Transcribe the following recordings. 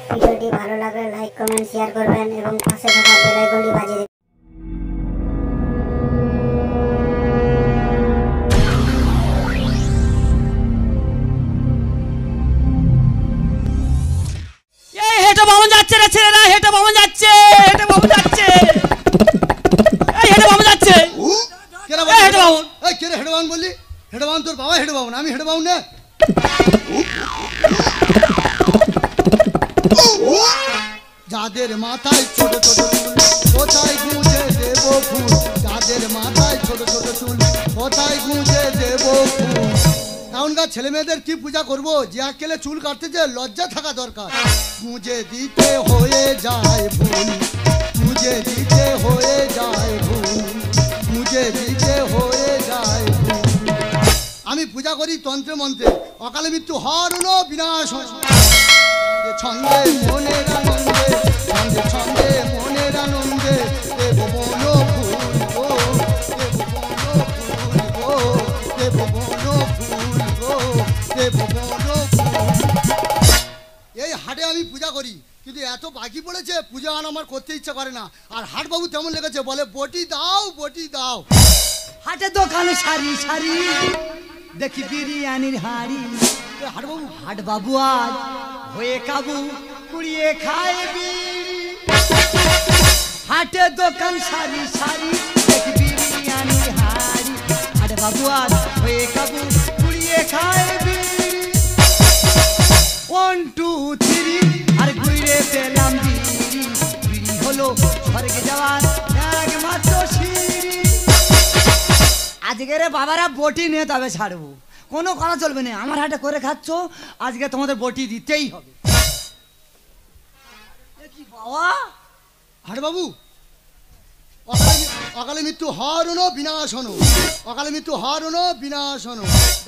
ভিডিওটি ভালো লাগলে লাইক কমেন্ট শেয়ার করবেন এবং পাশে থাকা বেল আইকনটি বাজিয়ে দিন। হেঁটে বামন যাচ্ছে রে ছেলেরা, হেঁটে বামন যাচ্ছে, হেঁটে বামন যাচ্ছে, এই হেঁটে বামন যাচ্ছে। হেঁটে বামন, এই কে রে হেঁটে বামন বললি? হেঁটে বামন তোর বাবা হেঁটে বামন, আমি হেঁটে বামন না। যাদের মাথায় ছোট ছোট চুল কোথায় গুঁজে দেব ফুল, যাদের মাথায় ছোট ছোট চুল কোথায় গুঁজে দেব ফুল। এখনকার ছেলে মেয়েদের কি পূজা করবো? যে আকেলে চুল কাটতে যে লজ্জা থাকা দরকার। গুঁজে দিতে হয়ে যায় ভুল, গুঁজে দিতে হয়ে যায় ভুল, গুঁজে দিতে হয়ে যায় ভুল। আমি পূজা করি তন্ত্রে মন্ত্রে, অকালে মৃত্যু হরণ বিনাশ। ছন্দে মনের আনন্দে, ছন্দে ছন্দে মনের আনন্দে দেব বন ফুল গো, দেব বন ফুল গো, দেব বন ফুল গো, দেব বন ফুল। এই হাটে আমি পূজা করি, কিন্তু এত বাকি পড়েছে পূজা আমার করতে ইচ্ছা করে না। আর হাটবাবু তেমন লেগেছে, বলে বটি দাও বটি দাও। হাটে দোকানে সারি সারি দেখি বিরিয়ানির হাড়ি। হাটবাবু হাট বাবু আজ হয়ে কাবু কুড়িয়ে খায় বিড়ি। হাটে দোকান সারি সারি দেখি বিরিয়ানির হাড়ি। হাট বাবু আজ হয়ে কাবু কুড়িয়ে খায় বিড়ি। 1 2 3 আর ঘুরে পেলাম বিড়ি। বিড়ি হলো স্বর্গে যাওয়ার একমাত্র সিঁড়ি। আজকের বাবারা বটি নিয়ে তবে ছাড়বো, কোনো কথা চলবে না। আমার হাটে করে খাচ্ছ, আজকে তোমাদের বটি দিতেই হবে। কি বাবা হাটবাবু, অকালে মৃত্যু হরণ বিনাশন, অকালে মৃত্যু হরণ বিনাশন।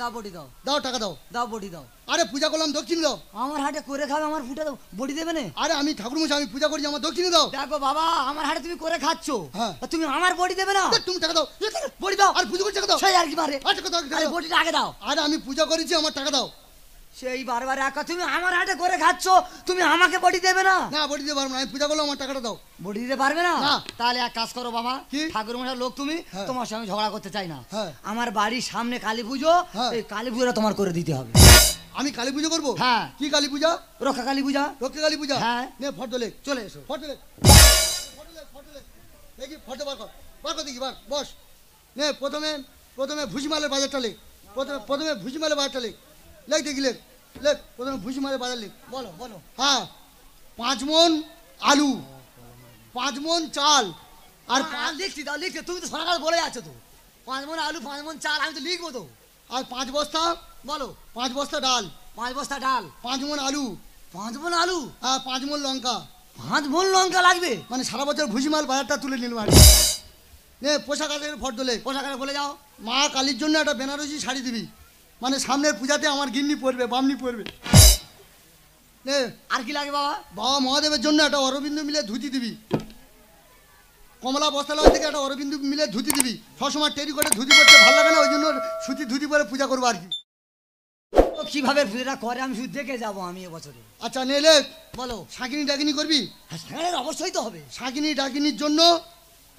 দাও বটি দাও, দাও টাকা দাও, দাও বটি দাও। আরে পূজা করলাম দক্ষিণ দাও। আমার হাটে করে খাবে, আমার ফুটে দাও, বটি দেবে না? আরে আমি ঠাকুরমশাই, আমি পূজা করছি, আমার দক্ষিণে দাও। দেখো বাবা, আমার হাটে তুমি করে খাচ্ছ, হ্যাঁ। তুমি আমার বটি দেবে না? তুমি টাকা দাও, বটি দাও। আর পুজো করছি টাকা দাও। সেই আর কি মারে, আচ্ছা টাকা দাও, টাকা দাও। বটিটা আগে দাও। আরে আমি পূজা করেছি, আমার টাকা দাও। সেই বারবার একা, তুমি আমার হাটে করে খাচ্ছ, তুমি আমাকে বটি দেবে না? না বটি দিতে পারবো না, আমি পূজা করলাম, আমার টাকাটা দাও। বটি দিতে পারবে না? না। তাহলে এক কাজ করো বাবা, কি? ঠাকুর মশাই লোক তুমি, হ্যাঁ। তোমার সঙ্গে ঝগড়া করতে চাই না। হ্যাঁ। আমার বাড়ির সামনে কালী পুজো, হ্যাঁ। এই কালী পুজোটা তোমার করে দিতে হবে। আমি কালী পুজো করবো? হ্যাঁ। কি কালী পূজা? রক্ষা কালী পূজা। রক্ষে কালী পূজা? হ্যাঁ। নে ফটো লেখ, চলে এসো। ফটো লেখ, ফটো লেখ, দেখি ফটো বার কর, বার কর দেখি, বার বস। নে প্রথমে প্রথমে ভুসিমালের বাজারটা লেখ, প্রথমে ভুসিমালের বাজারটা লেখ, লেখ দেখি লেখ, লেখ প্রথমে ভুসিমালের বাজার লেখ। বলো বলো। হ্যাঁ, 5 মণ আলু, 5 মণ চাল, আর লিখছি দাও, লিখছি। তুমি তো সকাল বলে আছো তো, 5 মণ আলু, 5 মণ চাল, আমি তো লিখবো তো। আর 5 বস্তা, বলো। 5 বস্তা ডাল, 5 বস্তা ডাল, 5 মণ আলু, 5 মণ আলু, আর 5 মণ লঙ্কা। 5 মণ লঙ্কা লাগবে? মানে সারা বছর ভুসিমাল বাজারটা তুলে নিলাম আর নে পোশাক আশাকের ফটো লেখ। পোশাকের বলে যাও। মা কালীর জন্য একটা বেনারসি শাড়ি দিবি, মানে সামনের পূজাতে আমার গিন্নি পরবে, বামনি পরবে। নে আর কি লাগে বাবা? বাবা মহাদেবের জন্য একটা অরবিন্দ মিলে ধুতি দিবি, কমলা বস্ত্রালয় থেকে একটা অরবিন্দ মিলে ধুতি দিবি। সবসময় টেরি করে ধুতি পরতে ভালো লাগে না, ওই জন্য সুতি ধুতি পরে পূজা করবো আর কি। ও কিভাবে পুজোটা করে আমি শুধু দেখে যাবো আমি এবছরে। আচ্ছা নে লেখ। বলো। শাকিনি ডাকিনি করবি? হ্যাঁ, সেখানে অবশ্যই তো হবে। শাকিনি ডাকিনির জন্য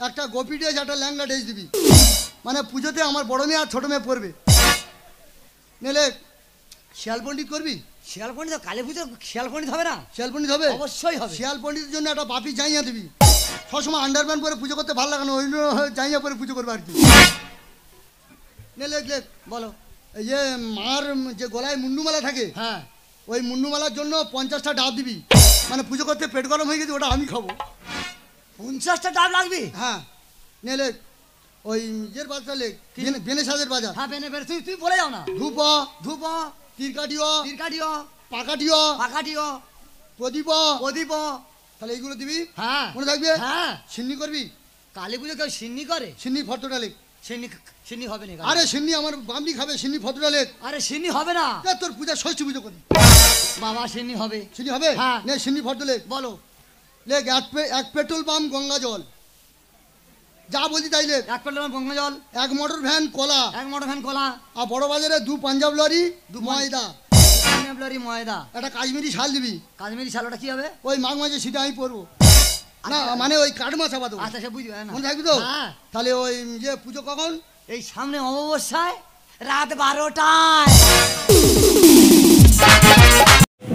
একটা গোপী ড্রেস, একটা ল্যাংড়া ড্রেস দিবি, মানে পুজোতে আমার বড় মেয়ে আর ছোট মেয়ে পরবে। নে লেখ। শিয়াল পণ্ডিত করবি? শিয়াল পণ্ডিত? কালী পুজো শিয়াল পণ্ডিত হবে না? শিয়াল পণ্ডিত হবে? অবশ্যই হবে। শিয়াল পণ্ডিতের জন্য একটা বাপি জাইয়া দিবি, সবসময় আন্ডারপ্যান্ট পরে পুজো করতে ভালো লাগে না, ওই জন্য জাইয়া পরে পুজো করবে আর কি। নে লেখ লেখ। বলো। এই যে মার যে গলায় মুন্ডুমালা থাকে, হ্যাঁ। ওই মুন্ডুমালার জন্য 50টা ডাব দিবি, মানে পুজো করতে পেট গরম হয়ে গেছে, ওটা আমি খাবো। 50টা ডাব লাগবে? হ্যাঁ। নে লেখ। ওই ইয়ের বাজারটা লেখ, বেনে সাজের বাজার। হ্যাঁ, বেনে বেনে, তুই বলে যাও না। ধূপ, ধূপ, তিরকাটিও, তিরকাটিও, পাকাটিও, পাকাটিও, প্রদীপ, প্রদীপ। তাহলে এইগুলো দিবি। হ্যাঁ। মনে থাকবে? হ্যাঁ। সিন্নি করবি? কালী পুজো কেউ সিন্নি করে? সিন্নি ফটোটা লেখ। সিন্নি সিন্নি হবে না? আরে সিন্নি আমার বামনি খাবে, সিন্নি ফটোটা লেখ। আরে সিন্নি হবে না তোর পূজা ষষ্ঠী পুজো করবি। বাবা, সিন্নি হবে। সিন্নি হবে? হ্যাঁ। নে সিন্নি ফটো লেখ। বলো। লেখ এক পেট্রোল পাম্প গঙ্গা জল, যা বলছি তাই লেখ। 1 প্লেট গঙ্গা জল, 1 মোটর ভ্যান কলা, 1 মোটর ভ্যান কলা, আর বড় বাজারে 2 পাঞ্জাব লরি, 2 ময়দা। নেবলারি ময়দা। একটা কাশ্মীরি শাল দিবি। কাশ্মীরি শালটা কি হবে? ওই মাঘ মাসে সেটা আমি পরবো না, মানে ওই কাঠ মাছ আবার দেবো। আচ্ছা সে বুঝবে না। মনে থাকবি তো? হ্যাঁ। তাহলে ওই যে পুজো কখন? এই সামনে অমাবস্যায় রাত 12টায়।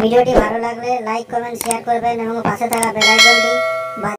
ভিডিওটি ভালো লাগলে লাইক কমেন্ট শেয়ার করবেন এবং পাশে থাকা বেল আইকনটি